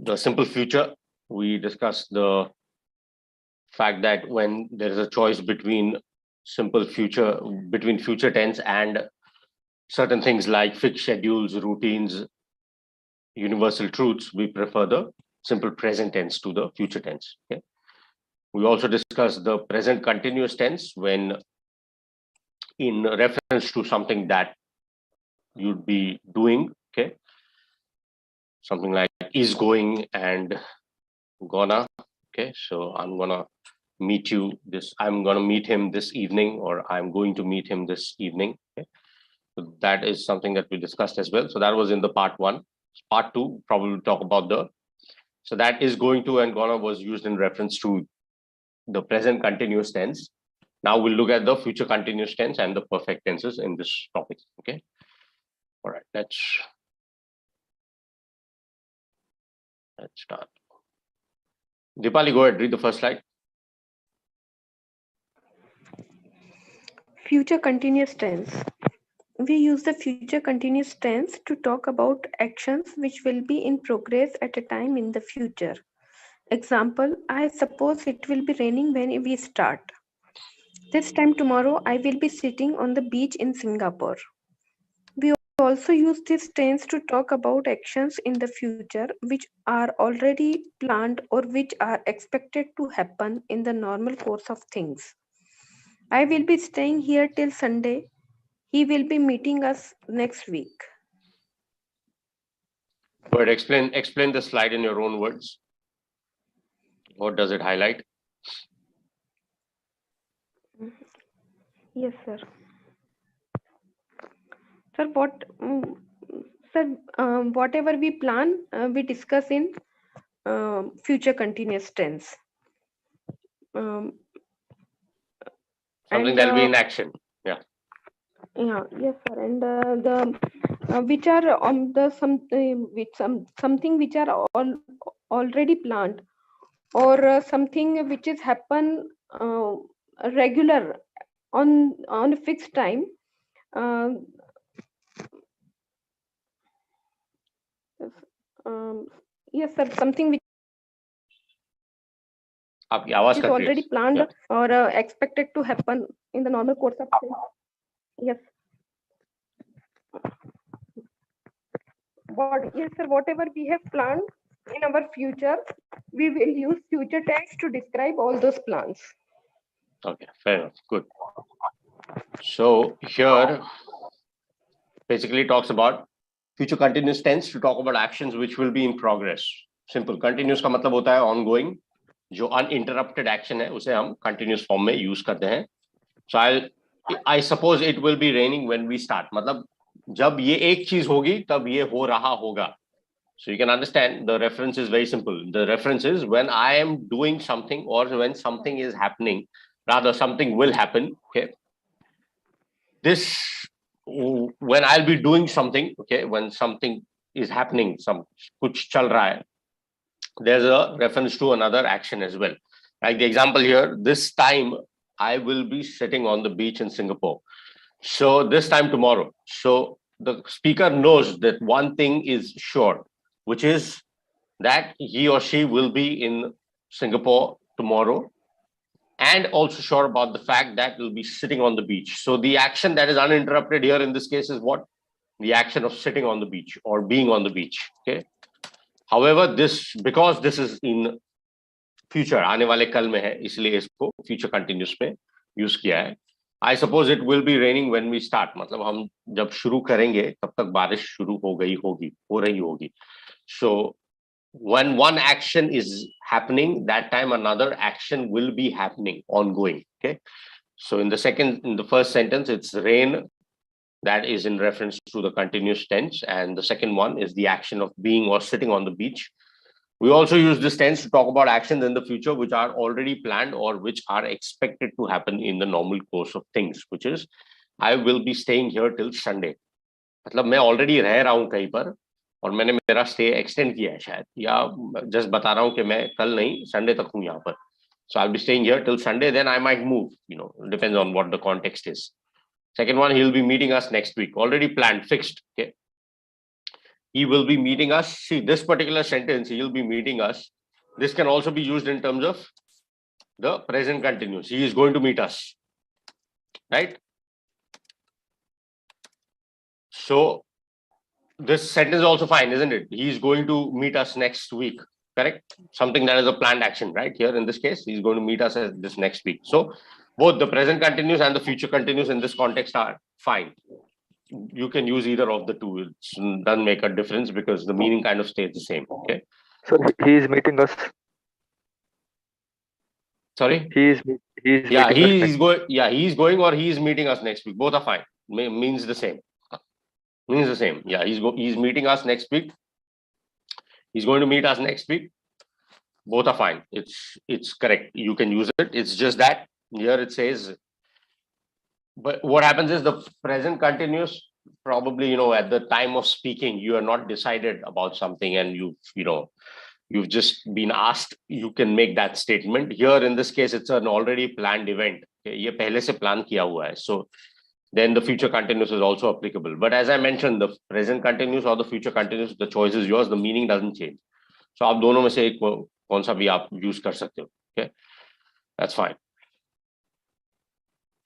the simple future, we discussed the fact that when there is a choice between future tense and certain things like fixed schedules, routines, universal truths, we prefer the simple present tense to the future tense. Okay. We also discussed the present continuous tense when in reference to something that you'd be doing. Okay. Something like is going and gonna. Okay. So I'm gonna meet him this evening, or I'm going to meet him this evening. Okay. So that is something that we discussed as well. So that was in the part 1. Part 2 probably talk about so that is going to and gonna was used in reference to the present continuous tense. Now we'll look at the future continuous tense and the perfect tenses in this topic. Okay. All right. Let's start. Deepali, go ahead. Read the first slide. Future continuous tense. We use the future continuous tense to talk about actions which will be in progress at a time in the future. Example, I suppose it will be raining when we start. This time tomorrow, I will be sitting on the beach in Singapore. We also use this tense to talk about actions in the future which are already planned or which are expected to happen in the normal course of things. I will be staying here till Sunday. He will be meeting us next week. But explain the slide in your own words. What does it highlight? Yes, sir. Sir, whatever we plan, we discuss in future continuous tense. Something that will be in action. Yeah. Yeah. Yes, sir. And which are on the something which are already planned, or something which is happen regular on a fixed time. Yes, sir. Something which is already planned or expected to happen in the normal course of things. Yes. Yes, sir. Whatever we have planned in our future, we will use future tense to describe all those plans. Okay, fair enough. Good. So here basically talks about future continuous tense to talk about actions which will be in progress. Simple. Continuous का मतलब होता है ongoing. जो uninterrupted action है उसे हम continuous form में use करते हैं. So I suppose it will be raining when we start. मतलब जब ये एक चीज होगी तब ये हो रहा होगा. So you can understand the reference is very simple. The reference is when I am doing something or when something is happening, rather something will happen. Okay. When I'll be doing something, okay, when something is happening, kuch chal raha hai, there's a reference to another action as well. Like the example here, this time I will be sitting on the beach in Singapore. So this time tomorrow. So the speaker knows that one thing is sure, which is that he or she will be in Singapore tomorrow, and also sure about the fact that will be sitting on the beach. So the action that is uninterrupted here in this case is what? The action of sitting on the beach or being on the beach. Okay. However, because this is in future, आने वाले कल में है, इसलिए इसको future continuous में use किया है. I suppose it will be raining when we start. मतलब हम जब शुरू करेंगे तब तक बारिश शुरू हो रही होगी. So when one action is happening, that time another action will be happening, ongoing. Okay. So in the first sentence, it's rain. That is in reference to the continuous tense. And the second one is the action of being or sitting on the beach. We also use this tense to talk about actions in the future which are already planned or which are expected to happen in the normal course of things, which is I will be staying here till Sunday. मतलब मैं already रह रहा हूँ कहीं पर और मैंने मेरा स्टे एक्सटेंड किया है शायद, या जस्ट बता रहा हूँ कि मैं कल नहीं संडे तक हूँ यहाँ पर. So I'll be staying here till Sunday, then I might move, depends on what the context is. Second one, he'll be meeting us next week, already planned, fixed. Okay. he will be meeting us. See, this particular sentence, he will be meeting us. This can also be used in terms of the present continuous. He is going to meet us, right? So this sentence is also fine, isn't it? He is going to meet us next week, correct? Something that is a planned action, right? Here in this case, he's going to meet us this next week. So both the present continuous and the future continuous in this context are fine. You can use either of the two. It doesn't make a difference because the meaning kind of stays the same. Okay. So he is meeting us. Sorry. He is Yeah, meeting us he next. is going. Yeah, he is going or he is meeting us next week. Both are fine. Means the same. Means the same. Yeah, he's meeting us next week. He's going to meet us next week. Both are fine. It's correct. You can use it. It's just that here it says. But what happens is the present continuous. Probably, at the time of speaking, you are not decided about something, and you've just been asked. You can make that statement. Here in this case, it's an already planned event. ये पहले से plan किया हुआ है. So then the future continuous is also applicable. But as I mentioned, the present continuous or the future continuous, the choice is yours. The meaning doesn't change. So आप दोनों में से एक कौन सा भी आप use कर सकते हो. Okay, that's fine.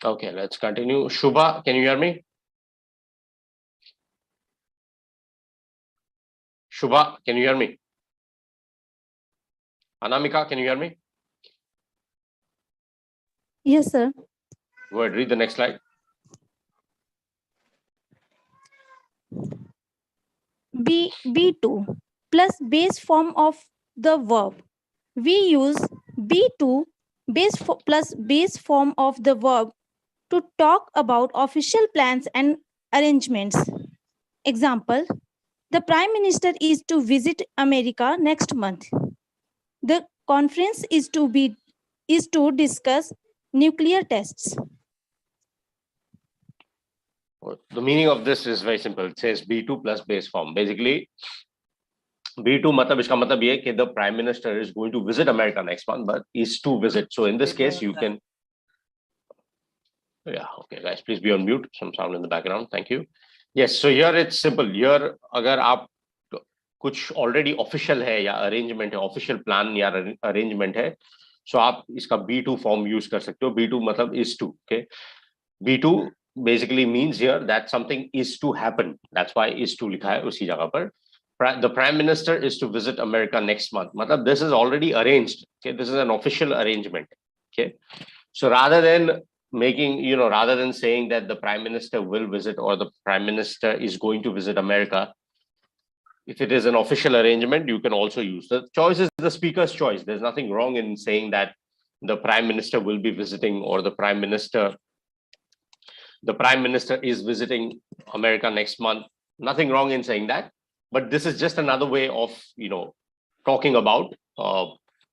Okay, let's continue. Shubha, can you hear me? Shubha, can you hear me? Anamika, can you hear me? Yes, sir. Go ahead, read the next slide. B2 plus base form of the verb. We use B2 plus base form of the verb to talk about official plans and arrangements. Example, the Prime Minister is to visit America next month. The conference is to discuss nuclear tests. The meaning of this is very simple. It says B2 plus base form. Basically, B2 मतलब इसका मतलब ये कि the Prime Minister is going to visit America next month, but is to visit. So in this case, you can. Yeah, okay, guys, please be on mute. Some sound in the background. Thank you. Yes, so here it's simple. Here, अगर आप कुछ already official है या arrangement है, official plan या arrangement है, so आप इसका B2 form use कर सकते हो. B2 मतलब is to. Okay, B2 basically means here that something is to happen. That's why is to लिखा है उसी जगह पर. The Prime Minister is to visit America next month. मतलब this is already arranged. Okay, this is an official arrangement. Okay, so rather than rather than saying that the Prime Minister will visit or the Prime Minister is going to visit America, if it is an official arrangement, you can also use the choice is the speaker's choice. There's nothing wrong in saying that the Prime Minister will be visiting or the Prime Minister is visiting America next month. Nothing wrong in saying that, but this is just another way of talking about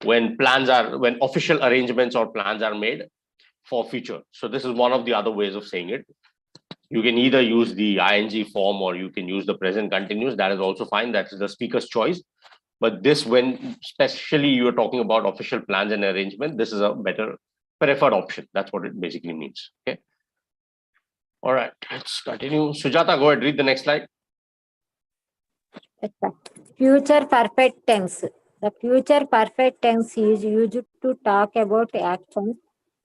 when official arrangements or plans are made for future. So this is one of the other ways of saying it. You can either use the ing form or you can use the present continuous. That is also fine. That is the speaker's choice. But this, when especially you are talking about official plans and arrangement, this is a better preferred option. That's what it basically means. Okay. All right, let's continue. Sujata, go ahead, read the next slide. Future perfect tense. The future perfect tense is used to talk about actions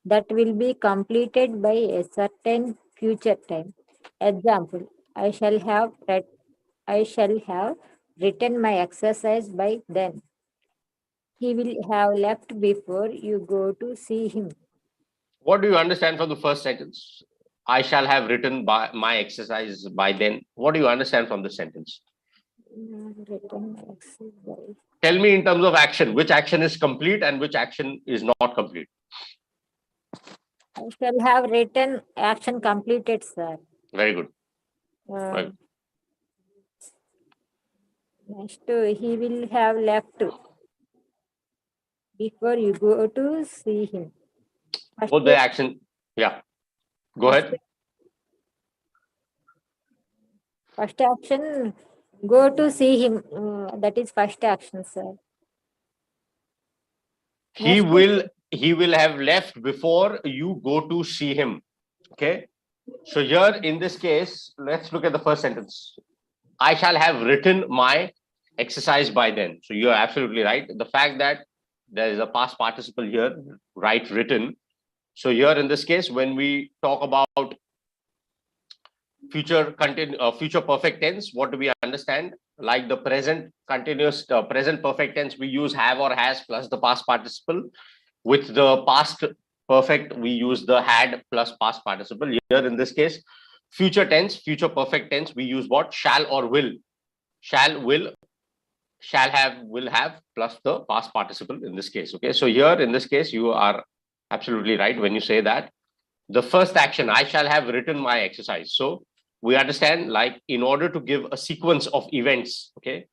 that will be completed by a certain future time. Example, I shall have written my exercise by then. He will have left before you go to see him. What do you understand from the first sentence? I shall have written by my exercise by then. What do you understand from the sentence? Written my exercise. Tell me in terms of action, which action is complete and which action is not complete? I shall have written action completed, sir. Very good. Right. Next, he will have left before you go to see him. Both the action, yeah. Go ahead. First action, go to see him. That is first action, sir. He will have left before you go to see him. Okay. So here in this case, let's look at the first sentence. I shall have written my exercise by then. So you're absolutely right. The fact that there is a past participle here, right, written. So here in this case, when we talk about future perfect tense, what do we understand? Like the present continuous present perfect tense, we use have or has plus the past participle. With the past perfect, we use the had plus past participle. Here in this case, future tense, future perfect tense, we use what? Shall or will. Shall, will, shall have, will have plus the past participle in this case. Okay, so here in this case, you are absolutely right when you say that the first action, I shall have written my exercise. So we understand, like, in order to give a sequence of events, okay,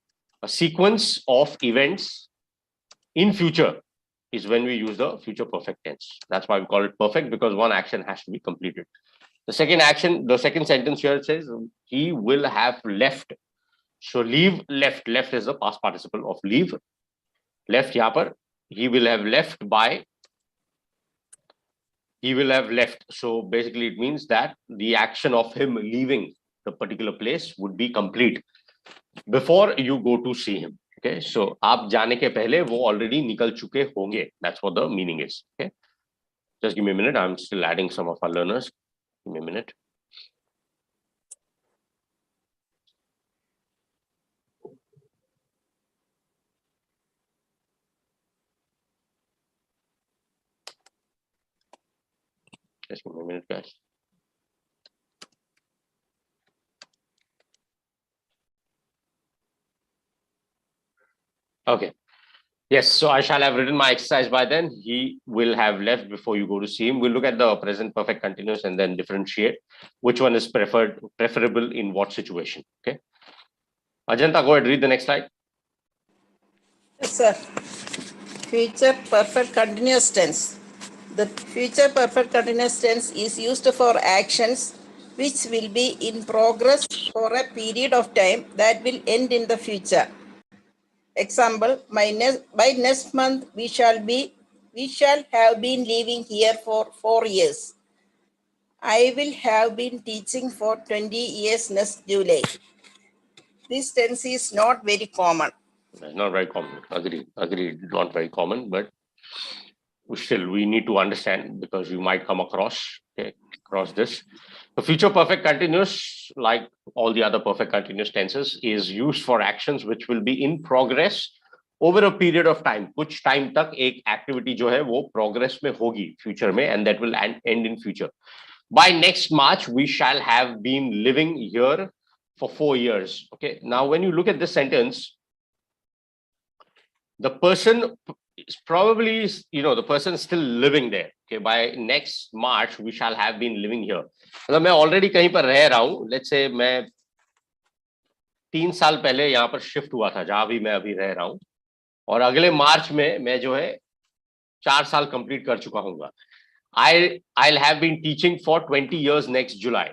a sequence of events in future is when we use the future perfect tense. That's why we call it perfect, because one action has to be completed. The second action, the second sentence here says he will have left. So leave, left, left is the past participle of leave. Left यहाँ पर he will have left by, he will have left. So basically it means that the action of him leaving the particular place would be complete before you go to see him. Okay, so आप जाने के पहले वो already निकल चुके होंगे. That's what the meaning is. Okay, just give me a minute. I'm still adding some of our learners. Give me a minute. Just give me a minute, guys. Okay. Yes, so I shall have written my exercise by then. He will have left before you go to see him. We'll look at the present perfect continuous and then differentiate which one is preferable in what situation. Okay. Ajanta, go ahead, read the next slide. Yes, sir. Future perfect continuous tense. The future perfect continuous tense is used for actions which will be in progress for a period of time that will end in the future. Example, by next month we shall have been living here for 4 years. I will have been teaching for 20 years next July. This tense is not very common. Not very common. Agreed. Not very common, but still we need to understand because you might come across this. The future perfect continuous, like all the other perfect continuous tenses, is used for actions which will be in progress over a period of time. कुछ time तक एक activity जो है वो progress में होगी future में, and that will end in future. By next March, we shall have been living here for 4 years. Okay. Now, when you look at this sentence, the person is probably, the person is still living there. Okay. By next March, we shall have been living here. मतलब मैं already कहीं पर रह रहा हूँ. Let's say मैं 3 साल पहले यहाँ पर शिफ्ट हुआ था जहां भी मैं अभी रह रहा हूँ, और अगले मार्च में मैं जो है 4 साल कंप्लीट कर चुका हूँगा. I'll have been teaching for 20 years next July.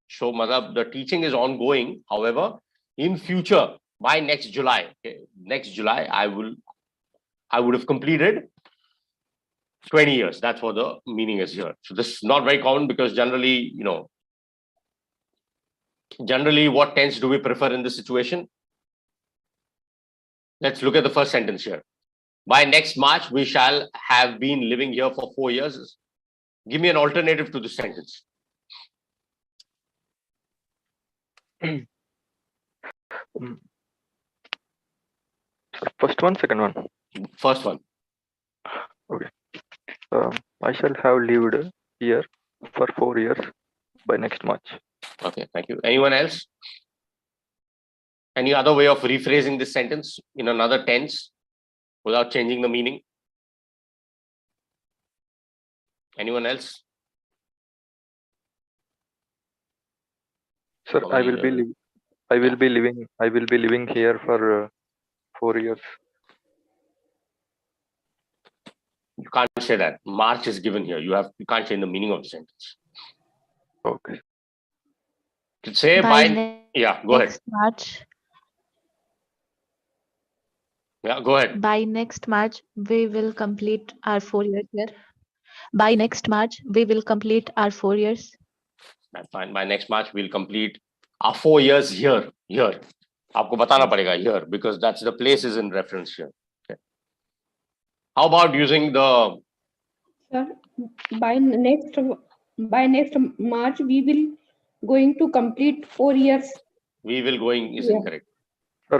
So the teaching is ongoing. However, in future, by next July, I would have completed 20 years. That's what the meaning is here. So this is not very common because generally, what tense do we prefer in this situation? Let's look at the first sentence here. By next March, we shall have been living here for 4 years. Give me an alternative to this sentence. First one, second one. First one. Okay. I shall have lived here for 4 years by next March. Okay, thank you. Anyone else? Any other way of rephrasing this sentence in another tense without changing the meaning? Anyone else? Sir, I will be living here for 4 years. You can't say that. March is given here. You can't change the meaning of the sentence. Okay. To say yeah, go ahead. March. Yeah, go ahead. By next March, we will complete our 4 years here. By next March, we will complete our 4 years. That's fine. By next March, we'll complete are 4 years here. आपको बताना पड़ेगा here because that's the place is in reference here. Okay. How about using the Sir, by next March, we will going to complete 4 years. we will going is Yeah. incorrect. Sir,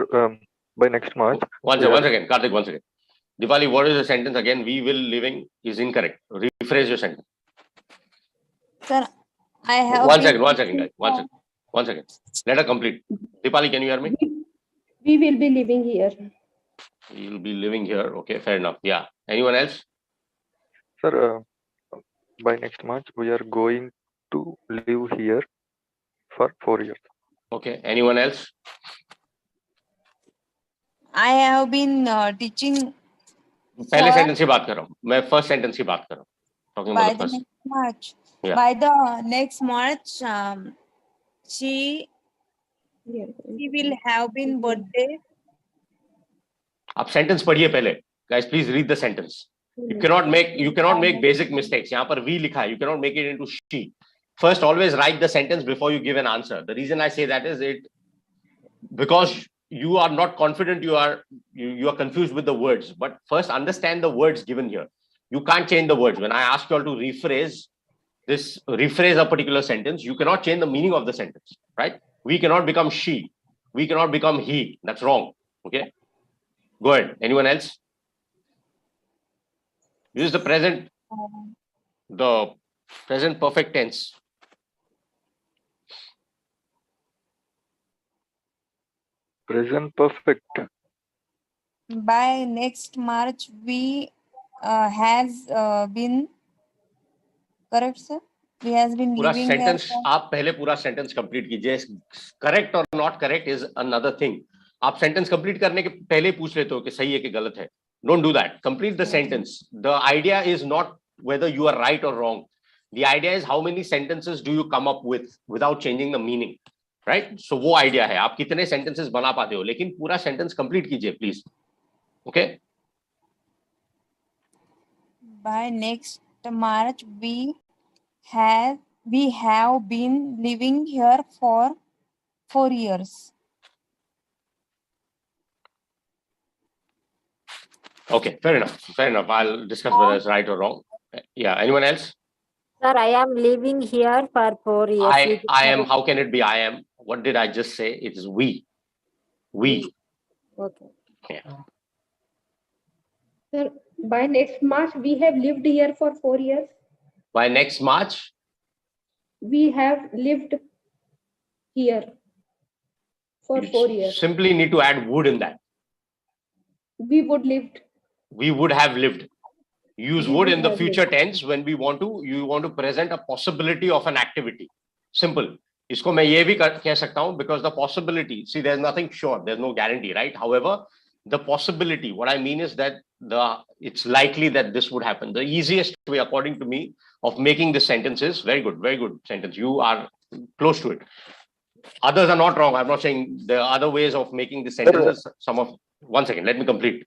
by next March. Once again, Karthik, once again. Dipali, what is the sentence again? We will living is incorrect. Rephrase your sentence. Sir, I have One been second, guys. One second. Let her complete. Dipali, can you hear me? We will be living here. You'll be living here. Okay, fair enough. Yeah. Anyone else? Sir, by next March, we are going to live here for 4 years. Okay. Anyone else? I have been teaching पहले for sentence की बात कर रहा हूँ मैं first sentence की बात कर रहा हूँ talking by about the the first. next March. Yeah. By the next March, she will have been birthday. आप सेंटेंस पढ़िए पहले guys please read the sentence. You cannot make basic mistakes. यहाँ पर we लिखा है. You cannot make it into she. First, always write the sentence before you give an answer. The reason I say that is because you are not confident. You are confused with the words. But first, understand the words given here. You can't change the words. When I ask you all to rephrase a particular sentence, you cannot change the meaning of the sentence, right? We cannot become she. We cannot become he. That's wrong. Okay. Go ahead. Anyone else? Use the present perfect tense. Present perfect. By next March, we has been correct, sir. We has been पूरा living sentence here. आप पहले पूरा sentence complete कीजिए. Correct or not correct is another thing. आप sentence complete करने के पहले पूछ लेते हो कि सही है कि गलत है. Don't do that. Complete the sentence. The idea is not whether you are right or wrong. The idea is how many sentences do you come up with without changing the meaning, right? So वो idea है. आप कितने sentences बना पाते हो, लेकिन पूरा sentence complete कीजिए, please. Okay? By next March, we have been living here for 4 years. Okay, fair enough. I'll discuss whether it's right or wrong. Yeah. Anyone else? Sir, I am living here for 4 years. I am. How can it be I am? What did I just say? It is we. We. Okay. Yeah. Sir, by next March, we have lived here for 4 years. By next March, We have lived here for you 4 years. simply need to add would in that. We would lived. We would have lived. Use We would would in the have future lived. tense when you want to present a possibility of an activity. Simple. इसको मैं ये भी कह सकता हूँ because the possibility, see, there's nothing sure, there's no guarantee, right? However, the possibility, what I mean is that it's likely that this would happen. The easiest way, according to me, of making this sentence is very good sentence. You are close to it. Others are not wrong. I'm not saying there are other ways of making the sentences. One second, let me complete.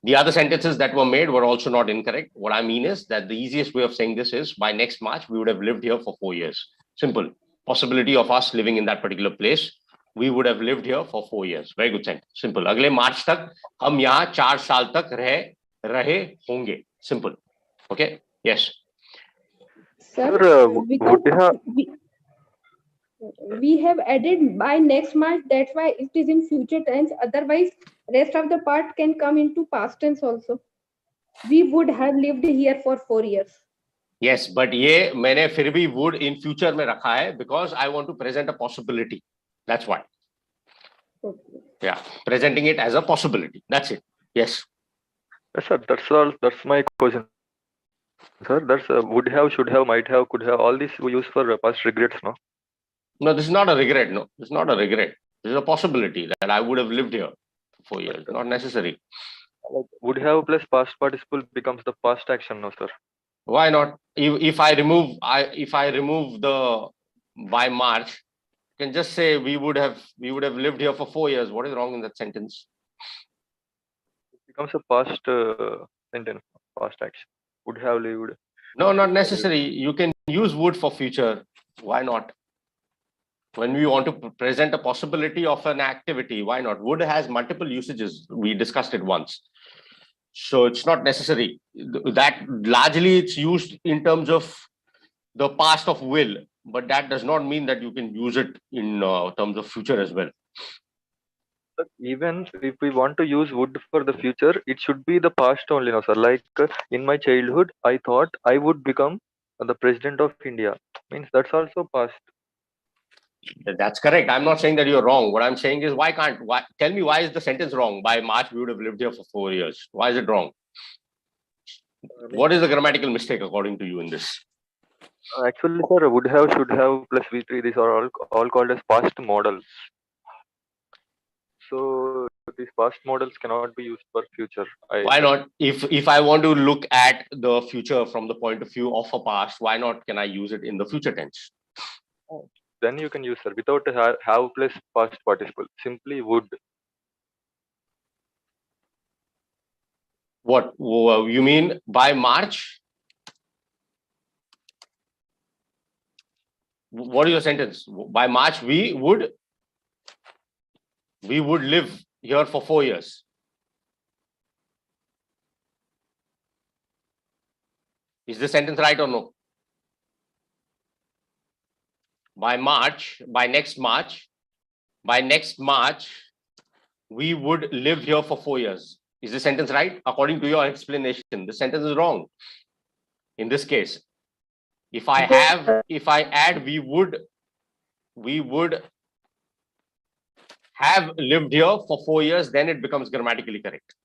The other sentences that were made were also not incorrect. What I mean is that the easiest way of saying this is by next March, we would have lived here for 4 years. Simple. Possibility of us living in that particular place. We would have lived here for 4 years. Very good sentence. Simple. अगले मार्च तक हम यहाँ 4 साल तक रहे होंगे. Simple. Okay. Yes. Sir, Sir, we have added by next March. That's why it is in future tense. Otherwise, rest of the part can come into past tense also. We would have lived here for 4 years. Yes, but ये मैंने फिर भी would in future में रखा है because I want to present a possibility. That's why. Okay. Yeah, presenting it as a possibility. That's it. Yes. Yes, sir, that's all. That's my question. Sir, that's would have, should have, might have, could have. All this we use for past regrets, no? No, this is not a regret. No, this is not a regret. This is a possibility that I would have lived here for 4 years. Not necessary. Would have plus past participle becomes the past action, no, sir? Why not? If I remove the by March, you can just say we would have lived here for 4 years. What is wrong in that sentence? It becomes a past sentence, past action. Would have lived. No, not necessary. You can use would for future. Why not? When we want to present a possibility of an activity, why not? Would has multiple usages. We discussed it once. So it's not necessary. That largely it's used in terms of the past of will, but that does not mean that you can use it in terms of future as well. But even if we want to use would for the future, it should be the past only, no, sir. Like in my childhood, I thought I would become the president of India. Means that's also past. That's correct. I'm not saying that you're wrong. What I'm saying is, tell me why is the sentence wrong? By March, we would have lived here for 4 years. Why is it wrong? What is the grammatical mistake according to you in this? Actually, sir, would have, should have, plus V3, these are all called as past models. So these past models cannot be used for future. Why not? If I want to look at the future from the point of view of a past, why not can I use it in the future tense? Then you can use, sir, without have plus past participle. Simply would. What you mean by March? What is your sentence? By March, we would live here for 4 years. Is this sentence right or no? By next March, we would live here for 4 years. Is this sentence right? According to your explanation, the sentence is wrong. In this case, if I add we would have lived here for 4 years, then it becomes grammatically correct.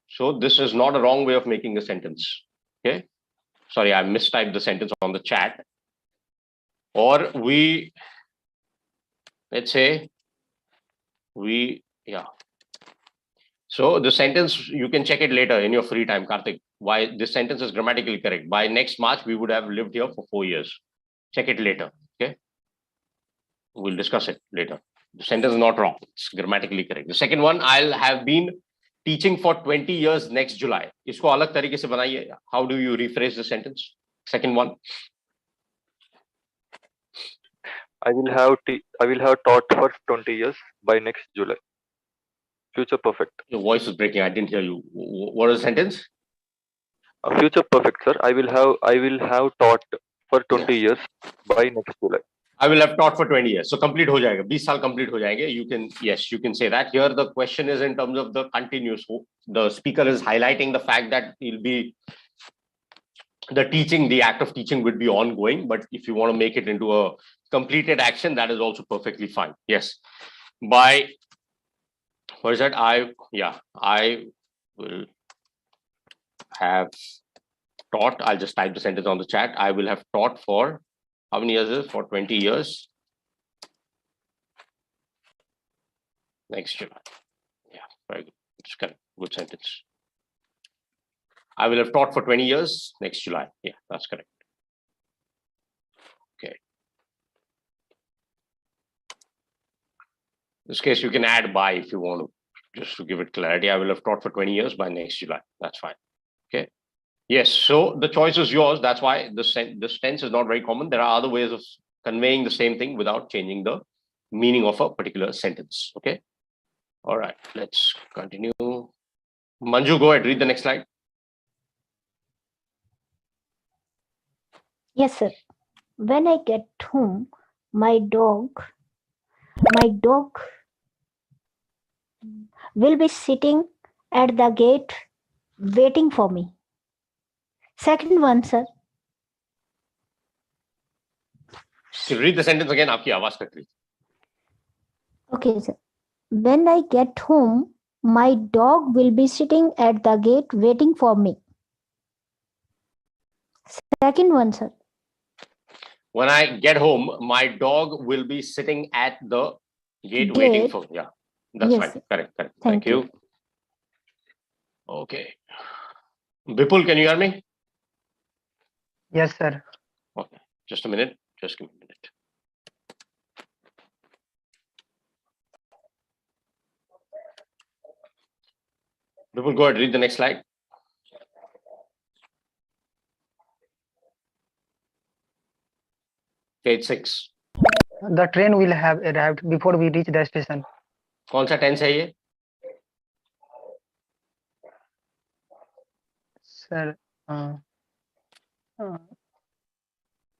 So this is not a wrong way of making a sentence. Okay. Sorry, I mistyped the sentence on the chat. Or let's say So the sentence, you can check it later in your free time, Karthik. Why this sentence is grammatically correct. By next March, we would have lived here for 4 years. Check it later. Okay. We'll discuss it later. The sentence is not wrong. It's grammatically correct. The second one, I'll have been teaching for 20 years next July. इसको अलग तरीके से बनाइए. How do you rephrase the sentence? Second one. I will have taught for 20 years by next July. Future perfect. Your voice is breaking. I didn't hear you. What is the sentence? Future perfect, sir. I will have taught for 20 years by next July. I will have taught for 20 years. So complete ho jayega. 20 saal complete ho jayenge. You can say that. Here the question is in terms of the continuous. The speaker is highlighting the fact that the act of teaching would be ongoing. But if you want to make it into a completed action, that is also perfectly fine. Yes. What is that? I will have taught. I'll just type the sentence on the chat. I will have taught for how many years is it? For 20 years. Next July. Yeah, very good. It's correct. Good sentence. I will have taught for 20 years next July. Yeah, that's correct. Okay. In this case, you can add by if you want to, just to give it clarity. I will have taught for 20 years by next July. That's fine. Okay. Yes. So the choice is yours. That's why this tense is not very common. There are other ways of conveying the same thing without changing the meaning of a particular sentence. Okay. All right. Let's continue. Manju, go ahead. Read the next slide. Yes, sir. When I get home, my dog will be sitting at the gate waiting for me. Second one, sir. Read the sentence again. Aapki awaaz kat rahi. Okay, sir. When I get home, my dog will be sitting at the gate waiting for me. Second one, sir. When I get home, my dog will be sitting at the gate waiting for me. Yeah, that's fine. Sir. Correct. Thank you. Okay. Vipul, can you hear me? Yes, sir. Okay. Just a minute. Just give me a minute. Vipul, go ahead. Read the next slide. Page 6. The train will have arrived before we reach the station. कौन सा tense है ये? Sir,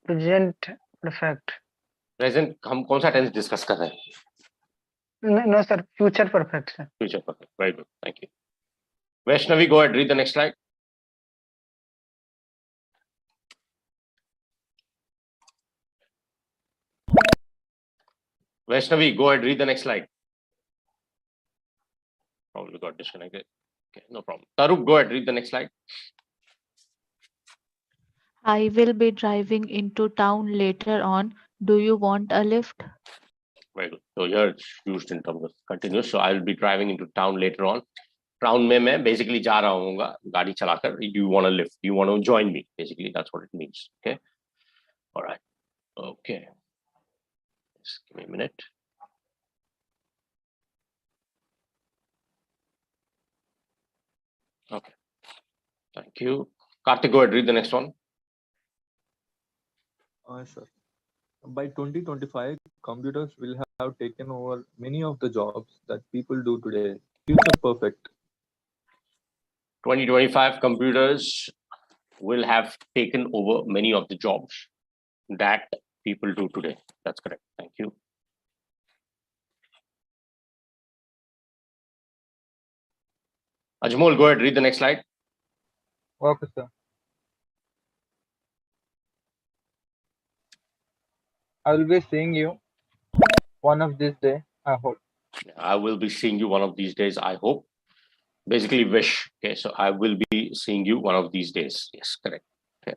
present perfect. Present हम कौन सा tense discuss कर रहे हैं? No, sir, future perfect, sir. Future perfect. Very good, thank you. Vaishnavi, go ahead, read the next slide. Vaishnavi, go ahead, read the next slide. Probably got disconnected. Okay, no problem. Tarup, go ahead, read the next slide. I will be driving into town later on. Do you want a lift? Very good. So here it's used in terms of continuous. So I'll be driving into town later on. Town में मैं basically जा रहा हूँगा गाड़ी चलाकर. Do you want a lift? Do you want to join me? Basically, that's what it means. Okay. All right. Okay. Just give me a minute. Okay. Thank you. Karthik, go ahead, read the next one. Sir. By 2025, computers will have taken over many of the jobs that people do today. Future perfect. 2025, computers will have taken over many of the jobs that people do today. That's correct. Thank you. Ajmol, go ahead, read the next slide. Okay, sir. I will be seeing you one of these days, I hope. I will be seeing you one of these days, I hope. Basically, wish. Okay, so I will be seeing you one of these days. Yes, correct. Okay.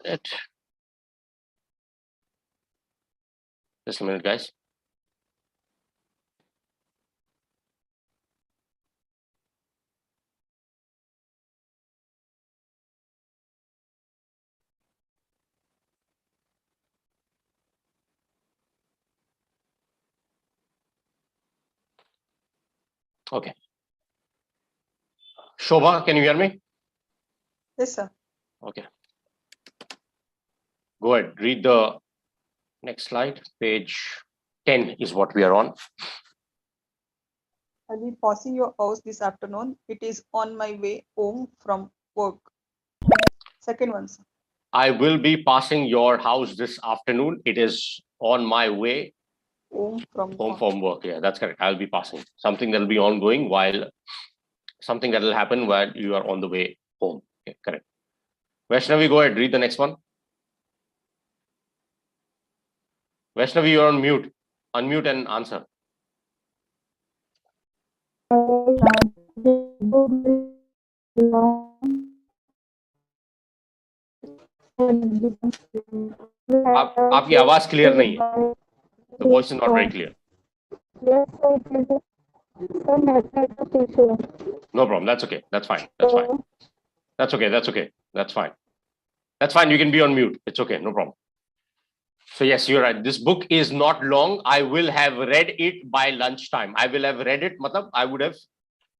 It. Just a minute, guys. Okay. Shobha, can you hear me? Yes, sir. Okay. Go ahead, read the next slide. Page 10 is what we are on. I'll be passing your house this afternoon. It is on my way home from work. Second one, sir. I will be passing your house this afternoon. It is on my way Home home from work. Yeah, that's correct. I'll be passing something that will be ongoing while something that will happen while you are on the way home. Okay, correct. Vaishnavi, go ahead, read the next one. Vaishnavi, you're on mute. Unmute and answer. आपकी आवाज clear नहीं है. The voice is not very clear. No problem. That's okay. That's fine. That's fine. That's okay. That's okay. That's fine. That's fine. You can be on mute. It's okay. No problem. So yes, you're right. This book is not long. I will have read it by lunchtime. I will have read it. Matlab, I would have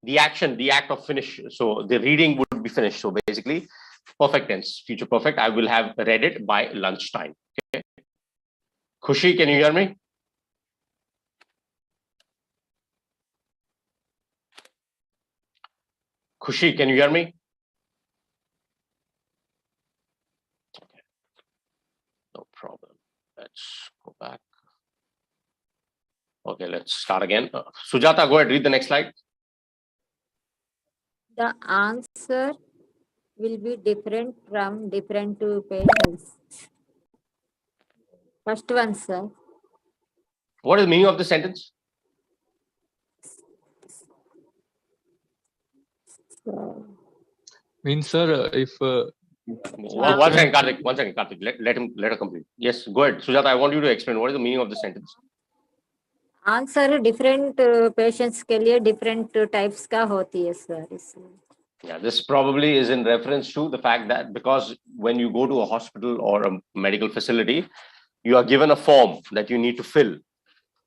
the act of finish. So the reading would be finished. So basically, perfect tense, future perfect. I will have read it by lunchtime. Okay. Khushi, can you hear me? Khushi, can you hear me? Okay. No problem. Let's go back. Okay, let's start again. Sujata, go ahead, read the next slide. The answer will be different from different patients. First one, sir. What is the meaning of the sentence? Means, sir, if One second, Karthik. Let her complete. Yes, go ahead. Sujata, I want you to explain what is the meaning of the sentence. Answer different patients के लिए different types का होती है sir इसलिए. Yeah, this probably is in reference to the fact that because when you go to a hospital or a medical facility, you are given a form that you need to fill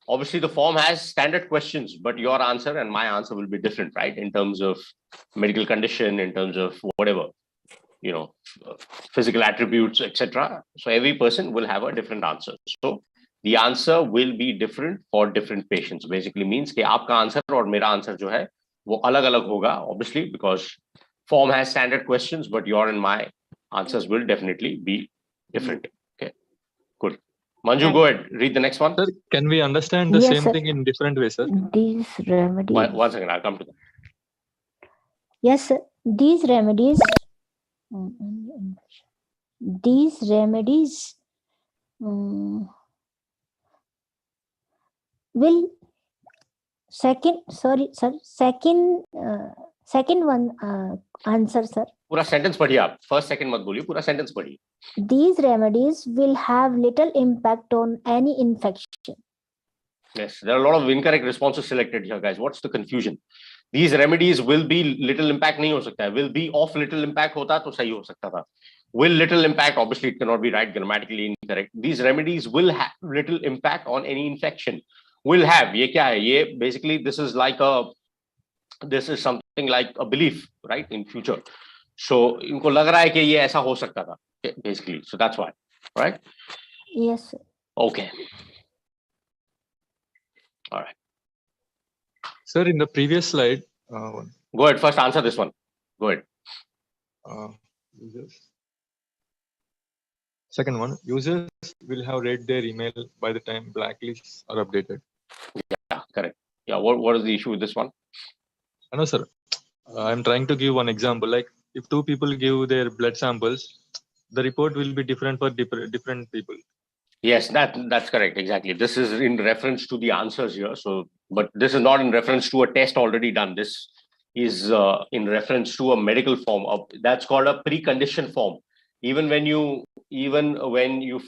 obviously the form has standard questions, but your answer and my answer will be different, right? In terms of medical condition, in terms of whatever, physical attributes, etc. So every person will have a different answer. So the answer will be different for different patients. Basically means कि आपका answer और मेरा answer जो है वो अलग-अलग होगा, obviously, because form has standard questions, but your and my answers will definitely be different. Okay, good. Manju, go ahead. Read the next one. Sir, can we understand the Yes, same sir. thing in different ways, sir? These remedies. One second, I'll come to that. Yes, sir. These remedies. These remedies will second one answer, sir. पूरा sentence पढ़िए आप. First, second मत बोलिए. पूरा sentence पढ़िए. These remedies will have little impact on any infection. Yes, there are a lot of incorrect responses selected here, guys. What's the confusion? These remedies will be little impact नहीं हो सकता है. Will be of little impact होता तो सही हो सकता था. Will little impact, obviously it cannot be right, grammatically incorrect. These remedies will have little impact on any infection. Will have, ये क्या है? ये basically this is something like a belief, right, in future. So इनको लग रहा है कि ये ऐसा हो सकता था, basically. So that's why, right? Yes, sir. Okay. All right. Sir, in the previous slide, go ahead. First answer this one. Go ahead. Second one, users will have read their email by the time blacklists are updated. Yeah, correct. Yeah, what is the issue with this one? No, sir. I'm trying to give one example. Like if two people give their blood samples, the report will be different for different people. Yes, that's correct. Exactly. This is in reference to the answers here. So, but this is not in reference to a test already done. This is in reference to a medical form. That's called a precondition form. Even when you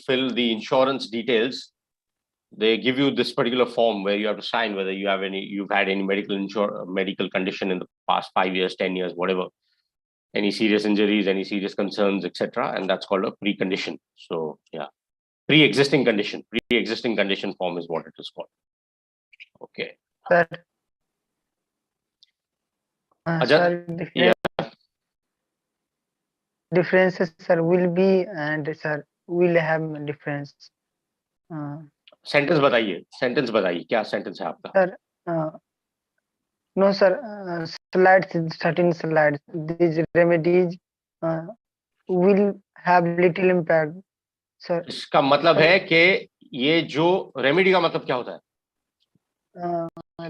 fill the insurance details, they give you this particular form where you have to sign whether you've had any medical condition in the past 5 years, 10 years, whatever, any serious injuries, any serious concerns, etc. And that's called a precondition. So yeah. Pre-existing condition form is what it is called. Okay. Sir. Sir, differences, sir, will be and sir will have difference. Sentence बताइए. क्या sentence है आपका? Sir, no sir. Certain slides. These remedies will have little impact. Sir, इसका मतलब है कि ये जो रेमेडी का मतलब क्या होता है?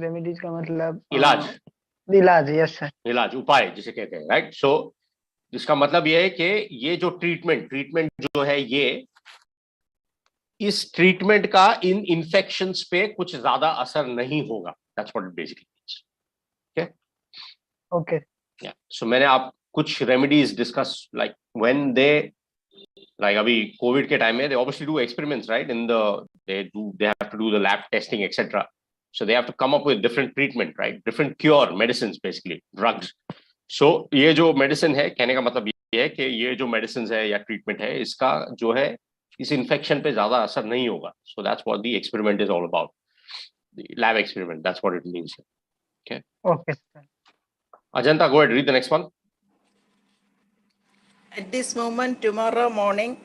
रेमेडीज का मतलब इलाज. Yes sir. इलाज, उपाय जिसे कहते हैं, राइट? सो इसका मतलब ये है कि ये जो ट्रीटमेंट जो है, ये इस ट्रीटमेंट का इन इन्फेक्शंस पे कुछ ज्यादा असर नहीं होगा. That's what it basically means. Okay. या सो मैंने आप कुछ remedies discuss like when they like अभी कोविड के टाइम में they obviously do experiments, right? They have to do the lab testing, etc. So they have to come up with different treatment, right? Different cure medicines, basically drugs. So ये जो medicine है, कहने का मतलब ये है कि ये जो medicines है या treatment है, इसका जो है इस infection पे ज्यादा असर नहीं होगा. So that's what the experiment is all about. The lab experiment, that's what it means. Okay. Okay, sir. Ajanta, go ahead, read the next one. At this moment, tomorrow morning,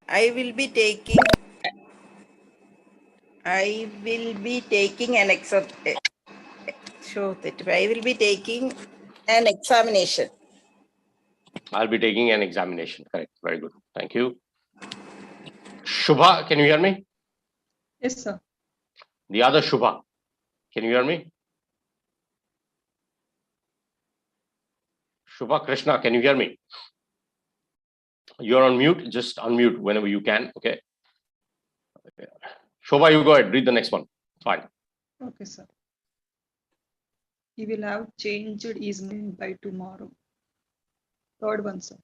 I will be taking an examination. I'll be taking an examination. Correct. Very good. Thank you. Shubha, can you hear me? Yes, sir. The other Shubha, can you hear me? Shubha Krishna, can you hear me? You're on mute. Just unmute whenever you can. Okay. Shobha, you go ahead. Read the next one. Fine. Okay, sir. He will have changed his mind by tomorrow. Third one, sir.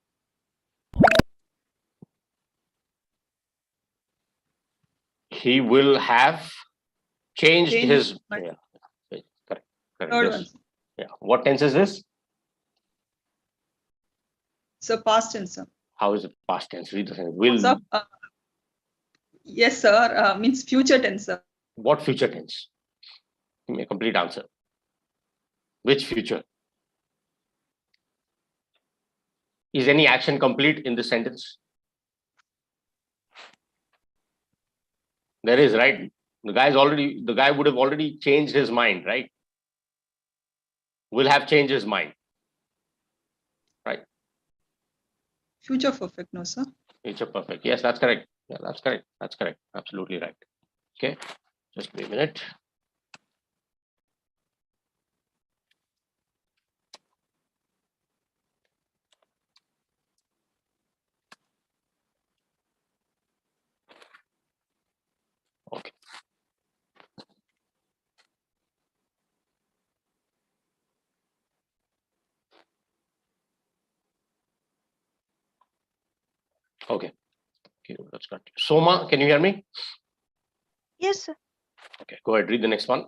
He will have changed his mind. Yeah. Correct. Third one. Yeah. What tense is this? So past tense, sir. How is it past tense? Read the sentence. Will. Yes, sir. Means future tense, sir. What future tense? Give me a complete answer. Which future? Is any action complete in this sentence? There is, right? The guy would have already changed his mind, right? Will have changed his mind, right? Future perfect, no, sir. Future perfect. Yes, that's correct. Yeah, that's correct. That's correct. Absolutely right. Okay, just give me a minute. Okay. Okay. Let's continue. Soma, can you hear me? Yes, sir. Okay, go ahead. Read the next one.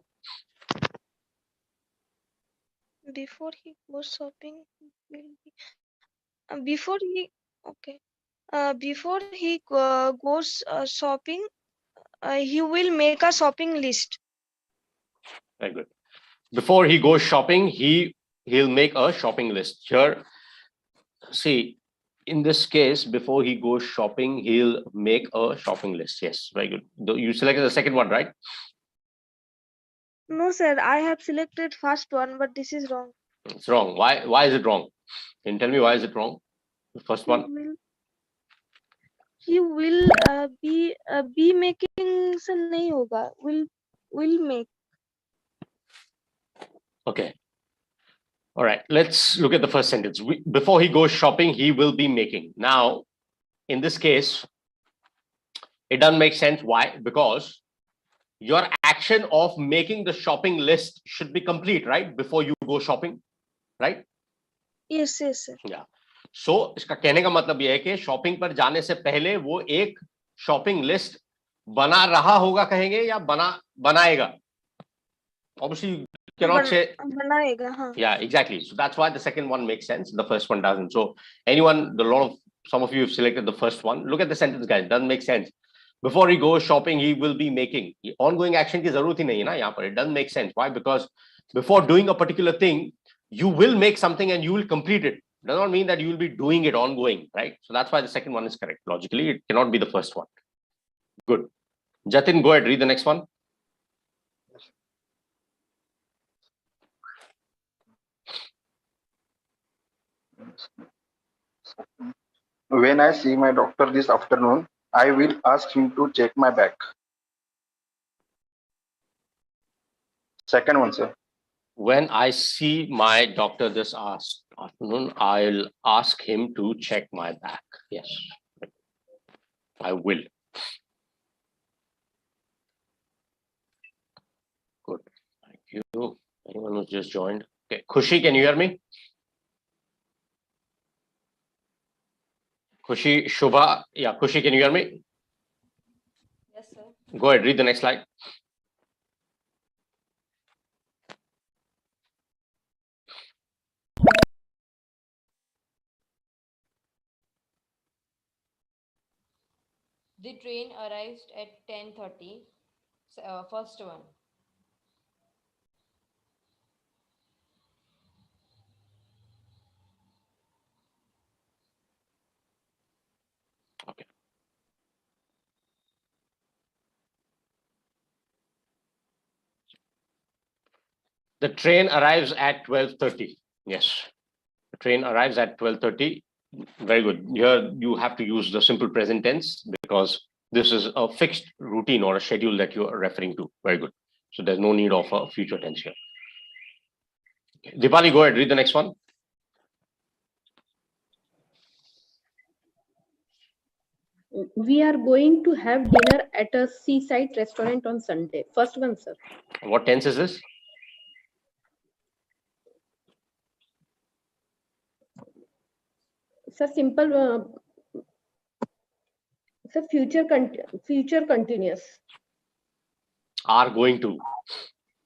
Before he goes shopping, will be before he okay. Before he goes shopping, he will make a shopping list. Very good. Before he goes shopping, he'll make a shopping list. Here, see, in this case, before he goes shopping, he'll make a shopping list. Yes, very good. You selected the second one, right? No, sir. I have selected first one, but this is wrong. It's wrong. Why is it wrong? Can you tell me why is it wrong? The first one. He will be making से नहीं होगा. Will make. Okay. All right. Let's look at the first sentence. Before he goes shopping, he will be making. Now, in this case, it doesn't make sense. Why? Because your action of making the shopping list should be complete, right? Before you go shopping, right? Yes, sir. Yeah. So, इसका कहने का मतलब यह है कि shopping पर जाने से पहले वो एक शॉपिंग लिस्ट बना रहा होगा कहेंगे या बनाएगा? Obviously, you cannot say. बनाएगा, हाँ. Yeah, exactly. So that's why the second one makes sense. The first one doesn't. So some of you have selected the first one. Look at the sentence, guys. It doesn't make sense. Before he goes shopping, he will be making. Ongoing action की जरूरत ही नहीं है ना यहाँ पर. It doesn't make sense. Why? Because before doing a particular thing, you will make something and you will complete it. Does not mean that you will be doing it ongoing, right? So that's why the second one is correct. Logically, it cannot be the first one. Good. Jatin, go ahead. Read the next one. When I see my doctor this afternoon, I will ask him to check my back. Second one, sir. When I see my doctor this afternoon, I'll ask him to check my back. Yes, I will. Good. Thank you. Anyone who's just joined? Okay. Khushi, can you hear me? Khushi, Shubha. Yeah, Khushi, can you hear me? Yes, sir. Go ahead. Read the next slide. The train arrives at 10:30. First one. Okay. The train arrives at 12:30. Yes. The train arrives at 12:30. Very good. Here you have to use the simple present tense because this is a fixed routine or a schedule that you are referring to. Very good. So there's no need of a future tense here. Okay. Dipali, go ahead. Read the next one. We are going to have dinner at a seaside restaurant on Sunday. First one, sir. What tense is this? Sir, simple. Sir, future continuous. Are going to.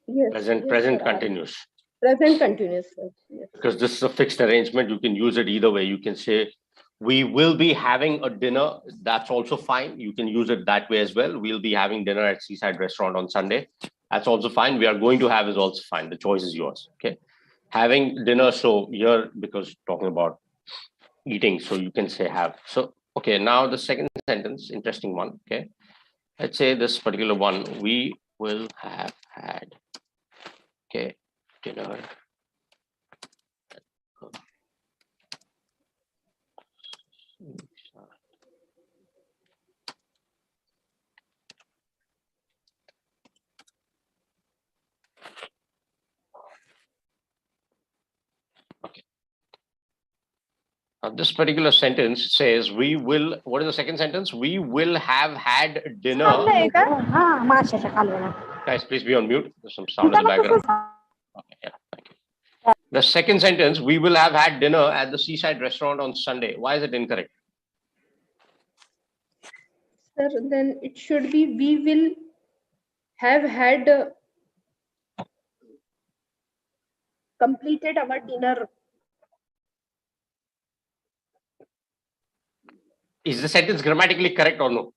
Yes. Present sir, continuous. Present continuous, sir. Yes. Because this is a fixed arrangement. You can use it either way. You can say We will be having a dinner. That's also fine. You can use it that way as well. We'll be having dinner at Seaside Restaurant on Sunday. That's also fine. We are going to have is also fine. The choice is yours. Okay. Having dinner. So here, because talking about eating, so you can say have. So, okay. Now the second sentence, interesting one. Okay. Let's say this particular one, we will have had, okay, dinner. This particular sentence says we will, what is the second sentence? We will have had dinner. Guys, please be on mute. There's some sound in the background. Okay, yeah, thank you. The second sentence, we will have had dinner at the Seaside Restaurant on Sunday. Why is it incorrect? Sir, then it should be we will have had completed our dinner. Is the sentence grammatically correct or no?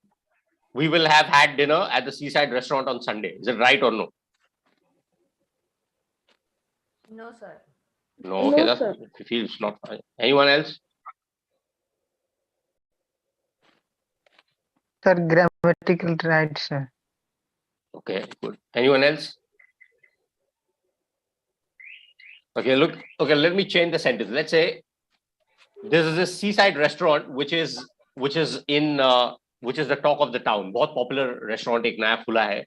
We will have had dinner at the Seaside Restaurant on Sunday. Is it right or no? No, sir. No, okay, No, that's sir. if you feel it's not fine. Anyone else? Sir, grammatical right, sir. Okay, good. Anyone else? Okay, look, okay, let me change the sentence. Let's say this is a seaside restaurant which is the talk of the town. बहुत popular restaurant एक नया खुला है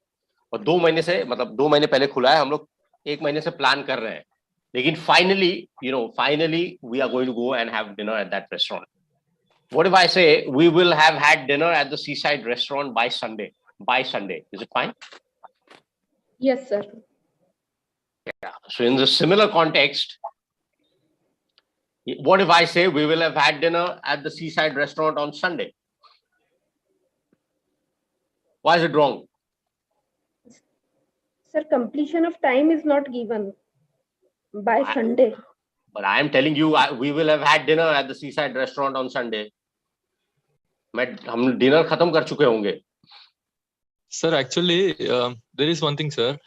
और 2 महीने से मतलब 2 महीने पहले खुला है, हम लोग 1 महीने से प्लान कर रहे हैं, लेकिन finally we are going to go and have dinner at that restaurant. What if I say we will have had dinner at the seaside restaurant by Sunday? By Sunday, is it fine? Yes, sir. Yeah. So in the similar context, what if I say we will have had dinner at the seaside restaurant on Sunday? Why is it wrong? Sir, completion of time is not given by Sunday. But I am telling you, we will have had dinner at the seaside restaurant on Sunday. हम dinner खत्म कर चुके होंगे. Sir, actually, there is one thing, sir.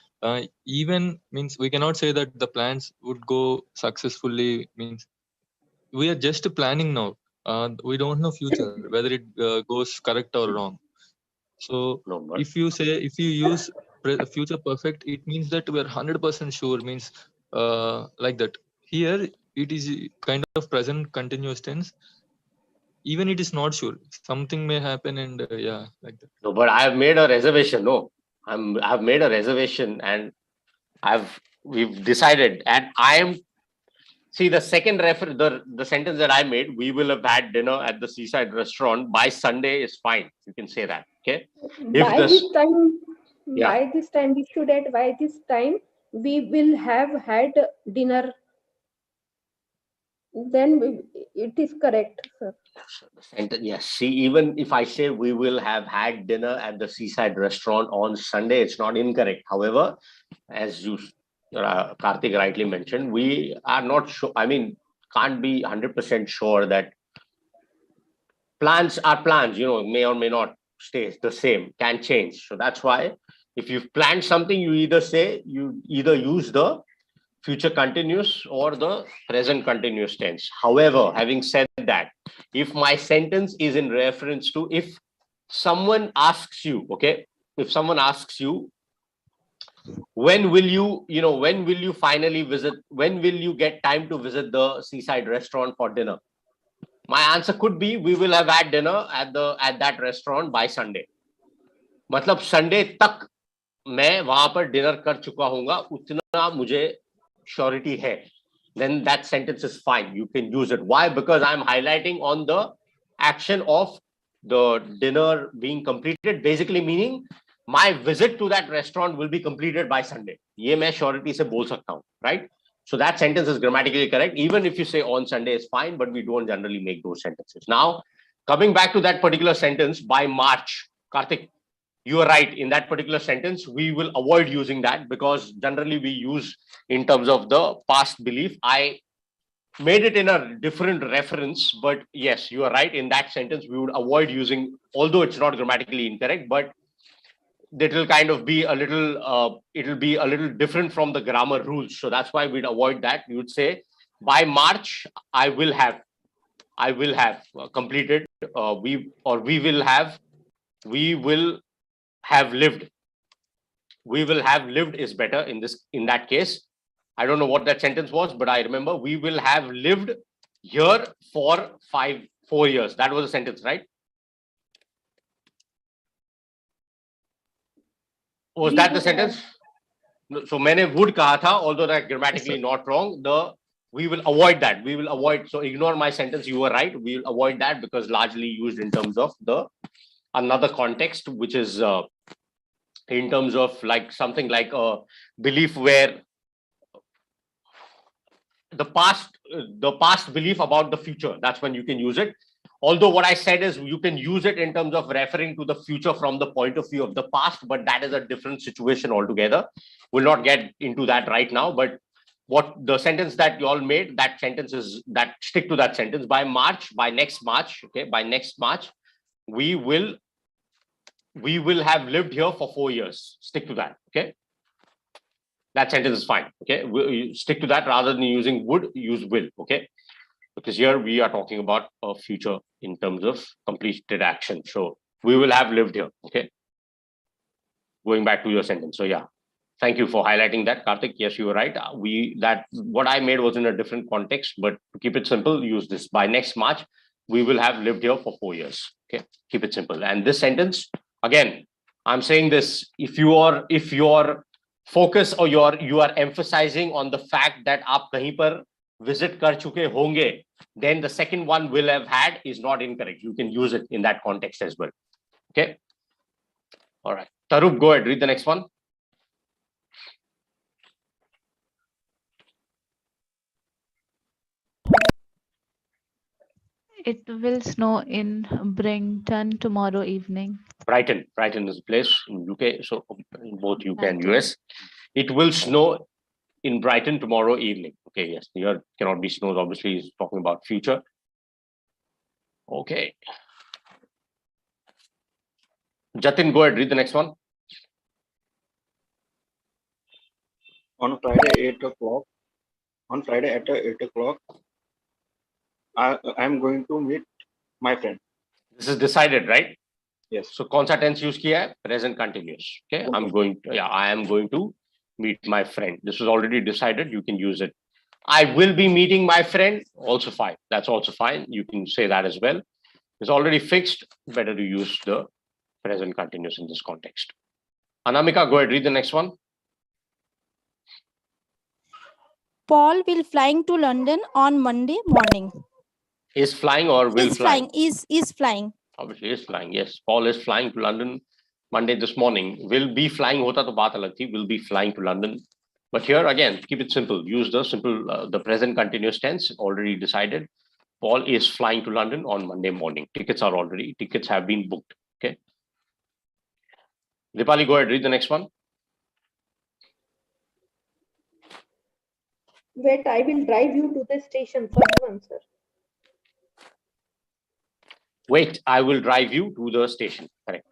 Even means we cannot say that the plans would go successfully. Means we are just planning now. We don't know future whether it goes correct or wrong. So if you use future perfect, it means that we are 100% sure. Means like that. Here it is kind of present continuous tense. Even it is not sure, something may happen, and yeah, like that. No, but I have made a reservation. No, I've made a reservation, and we've decided, and I am. See, the second the sentence that I made, we will have had dinner at the seaside restaurant by Sunday is fine. You can say that. Okay. By this time, we should add by this time we will have had dinner. Then it is correct, sir. Yes. See, even if I say we will have had dinner at the seaside restaurant on Sunday, it's not incorrect. However, as you Karthik rightly mentioned, we are not sure. I mean, can't be 100% sure that plans are plans, may or may not stay the same, can change. So that's why if you've planned something, you either use the future continuous or the present continuous tense. However, having said that, if my sentence is in reference to, if someone asks you, okay, if someone asks you, when will you finally visit, when will you get time to visit the seaside restaurant for dinner? My answer could be, we will have had dinner at that restaurant by Sunday. मतलब Sunday तक मैं वहां पर dinner कर चुका हूंगा, उतना मुझे surety hai, then that sentence is fine. You can use it. Why? Because I'm highlighting on the action of the dinner being completed, basically meaning my visit to that restaurant will be completed by Sunday. Ye main surety se bol sakta hu, right? So that sentence is grammatically correct. Even if you say on Sunday is fine, but we don't generally make those sentences. Now, coming back to that particular sentence, by March, Karthik, you are right. In that particular sentence, we will avoid using that because generally we use in terms of the past belief. I made it in a different reference, but yes, you are right. In that sentence, we would avoid using, although it's not grammatically incorrect, but that will kind of be a little, it'll be a little different from the grammar rules. So that's why we'd avoid that. We would say, by March, I will have completed, we will have lived. We will have lived is better in that case. I don't know what that sentence was, but I remember we will have lived here for 4 years. That was a sentence, right? Was that the sentence? No, so मैंने would कहा था, although that grammatically not wrong. We will avoid that. We will avoid. So ignore my sentence. You were right. We will avoid that because largely used in terms of another context, which is in terms of like something like a belief where the past belief about the future. That's when you can use it. Although what I said is you can use it in terms of referring to the future from the point of view of the past, but that is a different situation altogether. We'll not get into that right now, but what the sentence that you all made, that sentence is that stick to that sentence. By next March, okay, by next March, we will have lived here for 4 years. Stick to that, okay? That sentence is fine, okay? You stick to that rather than using would, use will, okay? Because here we are talking about a future in terms of completed action. So we will have lived here, okay? Going back to your sentence. So yeah, thank you for highlighting that, Karthik. Yes, you were right. What I made was in a different context, but to keep it simple, use this. By next March, we will have lived here for 4 years, okay? Keep it simple. And this sentence, again, I'm saying this, if your focus or you are emphasizing on the fact that आप कहीं पर visit कर चुके होंगे, then the second one will have had is not incorrect. You can use it in that context as well. Okay. All right. Tarup, go ahead. Read the next one. It will snow in Brington tomorrow evening. Brighton is a place in UK. So both UK and Brighton. US. It will snow in Brighton tomorrow evening. Okay, yes. Here cannot be snows. Obviously, he's talking about future. Okay. Jatin, go ahead. Read the next one. On Friday, 8 o'clock. On Friday at 8 o'clock, I'm going to meet my friend. This is decided, right? Yes. So कौन सा tense use किया है? Present continuous. Okay. I am going to meet my friend. This is already decided. You can use it. I will be meeting my friend. Also fine. That's also fine. You can say that as well. It's already fixed. Better to use the present continuous in this context. Anamika, go ahead. Read the next one. Paul will flying to London on Monday morning. Is flying or will fly? Is flying. Obviously is flying. Yes. Paul is flying to London Monday this morning. Will be flying hota to baat alag thi. Will be flying to London. But here again, keep it simple. Use the simple, the present continuous tense, already decided. Paul is flying to London on Monday morning. Tickets have been booked. Okay. Dipali, go ahead, read the next one. Wait, I will drive you to the station. First one, sir. Wait, I will drive you to the station. Correct.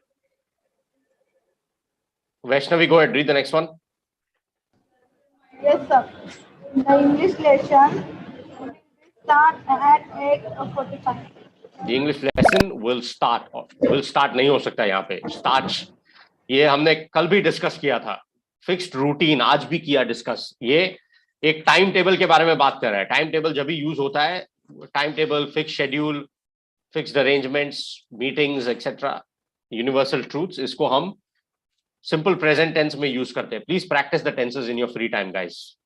Vaishnavi, go ahead, read the next one. Yes, sir. The English lesson will start at 8:45. The English lesson will start. Will start नहीं हो सकता यहाँ पे. Starts. ये हमने कल भी discuss किया था. Fixed routine आज भी किया डिस्कस. ये एक टाइम टेबल के बारे में बात कर रहा है. टाइम टेबल जब भी यूज होता है, time table, fix schedule, fixed arrangements, meetings etcetera, universal truths, इसको हम सिंपल प्रेजेंट टेंस में यूज करते हैं. Please practice the tenses in your free time, guys.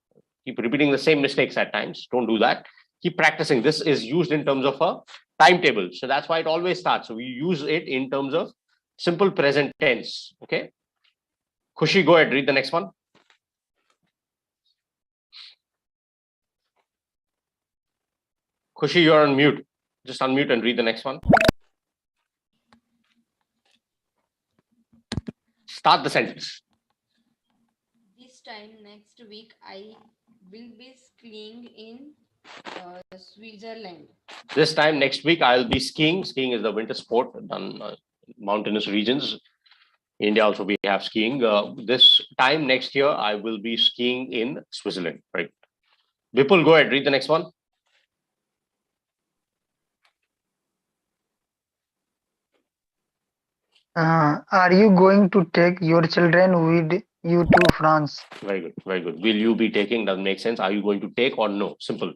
Keep repeating the same mistakes at times. Don't do that. Keep practicing. This is used in terms of a timetable. So that's why it always starts. So we use it in terms of simple present tense. Okay. Khushi, go ahead. Read the next one. Khushi, you're on mute. Just unmute and read the next one. Start the sentence. This time next week, I will be skiing in Switzerland. This time next week, I'll be skiing. Skiing is the winter sport done mountainous regions. India also we have skiing. This time next year, I will be skiing in Switzerland. Right. Vipul, go ahead. Read the next one. Are you going to take your children with you to France? Very good. Very good. Will you be taking? Doesn't make sense. Are you going to take or no? Simple.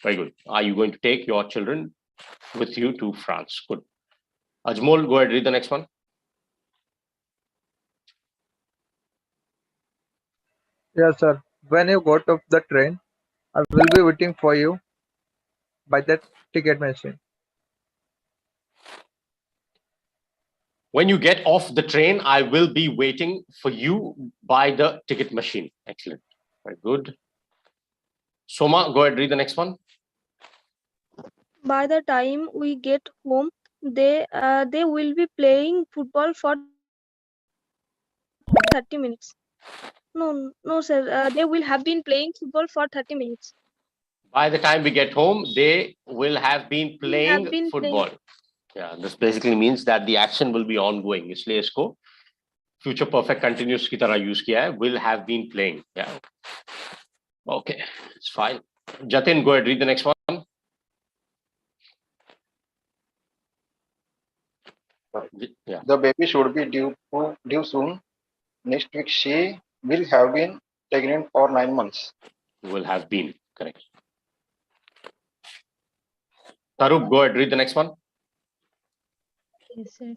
Very good. Are you going to take your children with you to France? Good. Ajmol, go ahead. Read the next one. Yes, sir. When you got off the train, I will be waiting for you by that ticket machine. When you get off the train, I will be waiting for you by the ticket machine. Excellent. Very good. Soma, go ahead. Read the next one. By the time we get home, they will be playing football for 30 minutes. No, sir. They will have been playing football for 30 minutes. By the time we get home, they will have been playing football. Yeah, this basically means that the action will be ongoing. इसलिए इसको future perfect continuous की तरह use किया है. Will have been playing. Yeah. Okay, it's fine. Jatin, go ahead. Read the next one. Yeah. The baby should be due soon. Next week she will have been pregnant for 9 months. Will have been correct. Tarup, go ahead. Read the next one. Yes, sir.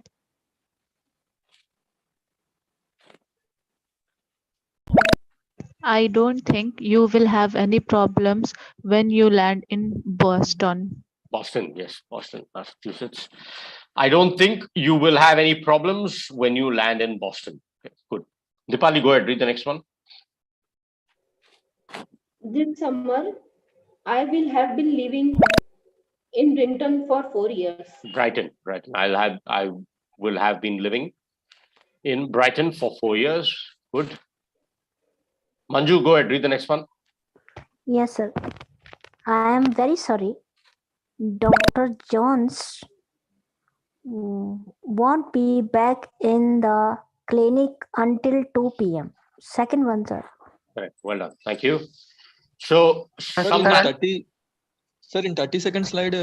I don't think you will have any problems when you land in Boston. Boston, yes, Boston, Massachusetts. I don't think you will have any problems when you land in Boston. Okay, good. Dipali, go ahead. Read the next one. This summer, I will have been living in Brinton for 4 years. Brighton. I will have been living in Brighton for 4 years. Good. Manju, go ahead. Read the next one. Yes, sir. I am very sorry. Dr. Jones won't be back in the clinic until 2 p.m. Second one, sir. Correct. Well done. Thank you. So, Sir, in 30 second slide,